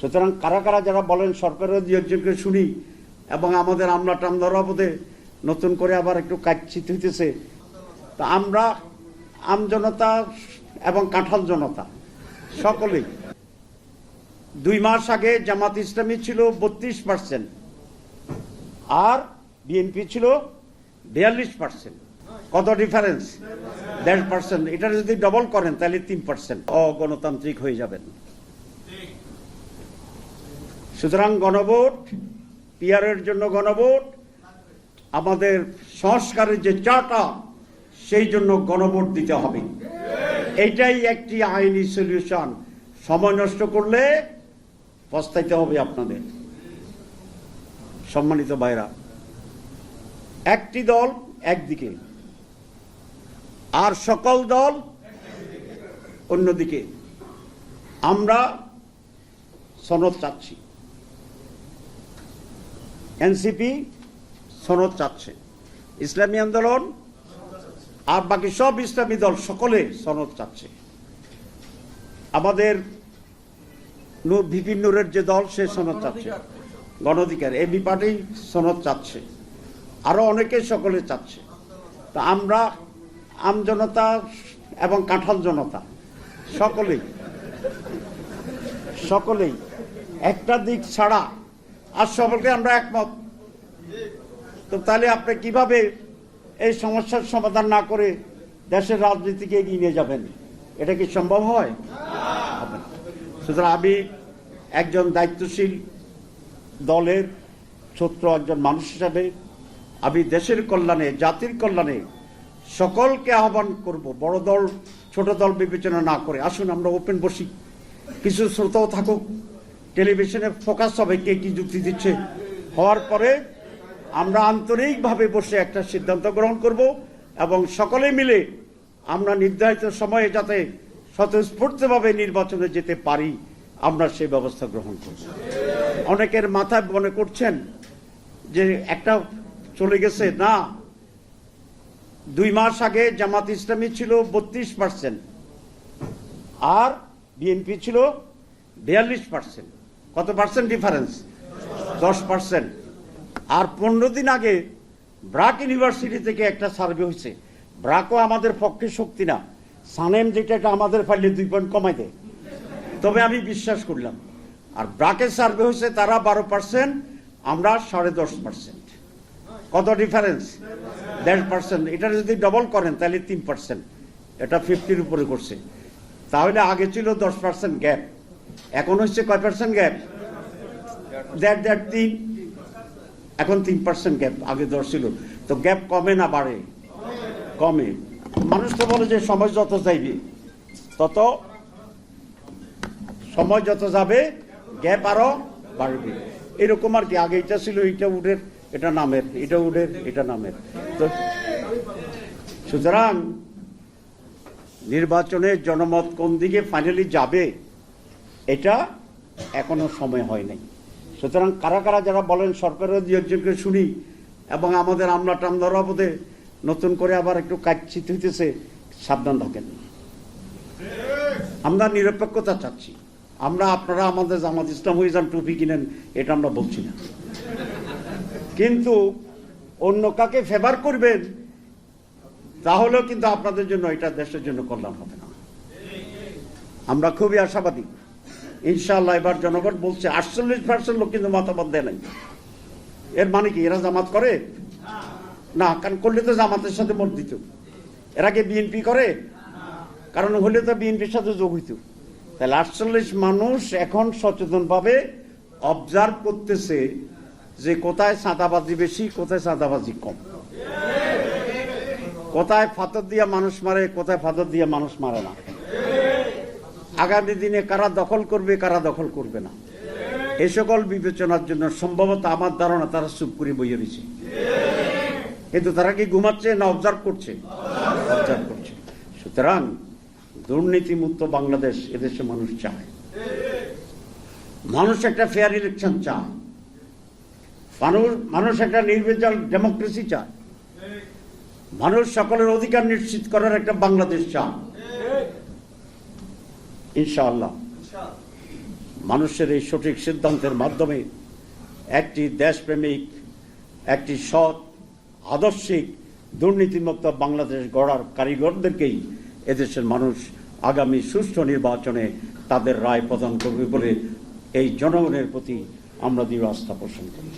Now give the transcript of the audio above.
সুতরাং কারা কারা যারা বলেন সরকারের দুই একজনকে শুনি এবং আমাদের আমলা টামলার অবধে নতুন করে আবার একটু কাচ্ছিত হইতেছে, তা আমরা আমজনতা এবং কাঁঠাল জনতা সকলেই 2 মাস আগে জামাত ইসলামী ছিল 32% আর বিএনপি ছিল 42%। কত ডিফারেন্স? 1.5%। এটা যদি ডবল করেন তাহলে 3% অগণতান্ত্রিক হয়ে যাবেন। সুতরাং গণভোট, পিআরের জন্য গণভোট, আমাদের সংস্কারের যে চাটা সেই জন্য গণভোট দিতে হবে। এইটাই একটি আইনি সলিউশন। সময় নষ্ট করলে পস্তাইতে হবে আপনাদের। সম্মানিত ভাইরা, একটি দল একদিকে আর সকল দল অন্যদিকে। আমরা সনদ চাচ্ছি, এনসিপি সনদ চাচ্ছে, ইসলামী আন্দোলন আর বাকি সব ইসলামী দল সকলে সনদ চাচ্ছে। আমাদের ভিপি নূরের যে দল সে সনদ চাচ্ছে, গণ অধিকার এবি পার্টি সনদ চাচ্ছে, আরো অনেকে সকলে চাচ্ছে। তা আমরা আমজনতা এবং কাঁঠাল জনতা সকলেই একটা দিক ছাড়া আর সকলকে আমরা একমত। তো তাহলে আপনি কিভাবে এই সমস্যার সমাধান না করে দেশের রাজনীতিকে এগিয়ে নিয়ে যাবেন? এটা কি সম্ভব হয়? সুতরাং আমি একজন দায়িত্বশীল দলের ছোট্ট একজন মানুষ হিসাবে আমি দেশের কল্যাণে, জাতির কল্যাণে সকলকে আহ্বান করব, বড় দল ছোট দল বিবেচনা না করে আসুন আমরা ওপেন বসি, কিছু শ্রোতাও থাকুক, টেলিভিশনে ফোকাস হবে কে কি যুক্তি দিচ্ছে, হওয়ার পরে আমরা আন্তরিকভাবে বসে একটা সিদ্ধান্ত গ্রহণ করব এবং সকলে মিলে আমরা নির্ধারিত সময়ে যাতে স্বতঃস্ফূর্তভাবে নির্বাচনে যেতে পারি আমরা সেই ব্যবস্থা গ্রহণ করব। অনেকের মাথায় মনে করছেন যে একটা চলে গেছে, না, 2 মাস আগে জামাত ইসলামী ছিল 32% আর বিএনপি ছিল 42%। কত পার্সেন্ট ডিফারেন্স? 10%। আর 15 দিন আগে ব্রাক ইউনিভার্সিটি থেকে একটা সার্ভে হয়েছে। ব্রাকও আমাদের পক্ষে শক্তি না, সানেম যেটা এটা আমাদের ফাইলে 2 পয়েন্ট কমাই দেয়, তবে আমি বিশ্বাস করলাম। আর ব্রাকের সার্ভে হয়েছে তারা 12%, আমরা 10.5%। কত ডিফারেন্স? 1.5%। এটা যদি ডবল করেন তাহলে 3%। এটা 50-র উপরে করছে। তাহলে আগে ছিল 10% গ্যাপ, এখন হচ্ছে কয় পার্সেন্ট গ্যাপ? 3, এখন 3% গ্যাপ, আগে 10 ছিল। তো গ্যাপ কমে না বাড়ে? কমে। মানুষ তো বলে যে সময় যত যাইবে তত, সময় যত যাবে গ্যাপ আরো বাড়বে, এরকম আর কি। আগে এটা ছিল, এটা উঠের এটা নামের, এটা উঠের এটা নামের। তো সুতরাং নির্বাচনে জনমত কোন দিকে ফাইনালি যাবে এটা এখনো সময় হয় নাই। সুতরাং কারা কারা যারা বলেন সরকারের দুই একজনকে শুনি এবং আমাদের আমলা টামলার অবধে নতুন করে আবার একটু কাচ্ছিত হইতেছে, সাবধান থাকেন। আমরা নিরপেক্ষতা চাচ্ছি। আমরা আপনারা আমাদের জামাত ইসলাম হয়ে যান, টুপি কিনেন, এটা আমরা বলছি না, কিন্তু অন্য কাকে ফেভার করবেন তাহলেও কিন্তু আপনাদের জন্য, এটা দেশের জন্য কল্যাণ হবে না। আমরা খুবই আশাবাদী ইনশাআল্লাহ। এবার জনগণ বলছে 48% লোক কিন্তু মতামত দেয় নাই। এর মানে কি এরা জামাত করে না? কারণ করলে তো জামাতের সাথে ভোট দিত। এরা কি বিএনপি করে? কারণ হলে তো বিএনপির সাথে যোগ হইত। তাহলে 48 মানুষ এখন সচেতনভাবে অবজার্ভ করতেছে যে কোথায় চাঁদাবাজি বেশি, কোথায় চাঁদাবাজি কম, কোথায় ফাতর দিয়া মানুষ মারে, কোথায় ফাতর দিয়া মানুষ মারে না, আগামী দিনে কারা দখল করবে কারা দখল করবে না, এই সকল বিবেচনার জন্য সম্ভবত আমার ধারণা তারা চুপ করে বইয়ে রয়েছে। কিন্তু তারা কি ঘুমাচ্ছে না অবজার্ভ করছে? অবজার্ভ করছে। সুতরাং দুর্নীতিমুক্ত বাংলাদেশ এদেশে মানুষ চায়। মানুষ একটা ফেয়ার ইলেকশন চায়, মানুষ একটা নির্বাচন ডেমোক্রেসি চায়, মানুষ সকলের অধিকার নিশ্চিত করার একটা বাংলাদেশ চায়। ইনশাআল্লাহ মানুষের এই সঠিক সিদ্ধান্তের মাধ্যমে একটি দেশপ্রেমিক, একটি সৎ, আদর্শিক, দুর্নীতিমুক্ত বাংলাদেশ গড়ার কারিগরদেরকেই এদেশের মানুষ আগামী সুষ্ঠু নির্বাচনে তাদের রায় প্রদান করবে বলে এই জনগণের প্রতি আমরা দৃঢ় আস্থা পোষণ করি।